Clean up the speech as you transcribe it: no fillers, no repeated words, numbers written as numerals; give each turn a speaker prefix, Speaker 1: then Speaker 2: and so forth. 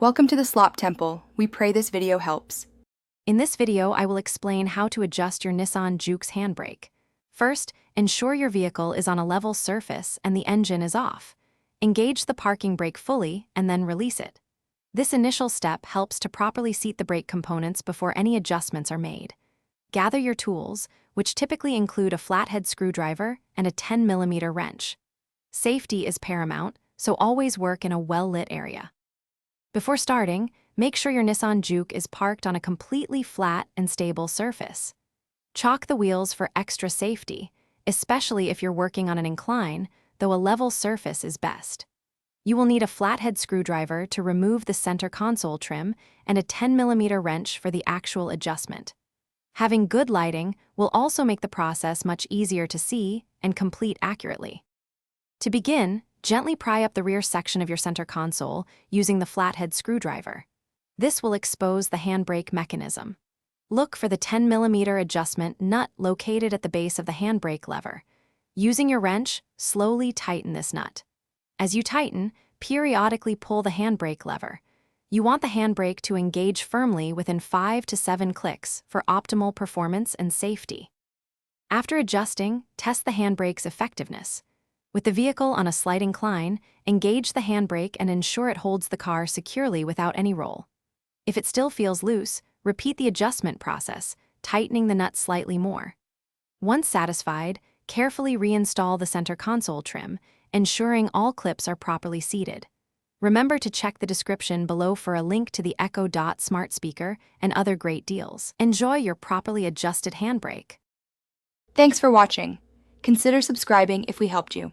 Speaker 1: Welcome to the Slop Temple. We pray this video helps.
Speaker 2: In this video, I will explain how to adjust your Nissan Juke's handbrake. First, ensure your vehicle is on a level surface and the engine is off. Engage the parking brake fully and then release it. This initial step helps to properly seat the brake components before any adjustments are made. Gather your tools, which typically include a flathead screwdriver and a 10mm wrench. Safety is paramount, so always work in a well-lit area. Before starting, make sure your Nissan Juke is parked on a completely flat and stable surface. Chalk the wheels for extra safety, especially if you're working on an incline, though a level surface is best. You will need a flathead screwdriver to remove the center console trim and a 10mm wrench for the actual adjustment. Having good lighting will also make the process much easier to see and complete accurately. To begin, gently pry up the rear section of your center console using the flathead screwdriver. This will expose the handbrake mechanism. Look for the 10mm adjustment nut located at the base of the handbrake lever. Using your wrench, slowly tighten this nut. As you tighten, periodically pull the handbrake lever. You want the handbrake to engage firmly within 5 to 7 clicks for optimal performance and safety. After adjusting, test the handbrake's effectiveness. With the vehicle on a slight incline, engage the handbrake and ensure it holds the car securely without any roll. If it still feels loose, repeat the adjustment process, tightening the nut slightly more. Once satisfied, carefully reinstall the center console trim, ensuring all clips are properly seated. Remember to check the description below for a link to the Echo Dot smart speaker and other great deals. Enjoy your properly adjusted handbrake.
Speaker 1: Thanks for watching. Consider subscribing if we helped you.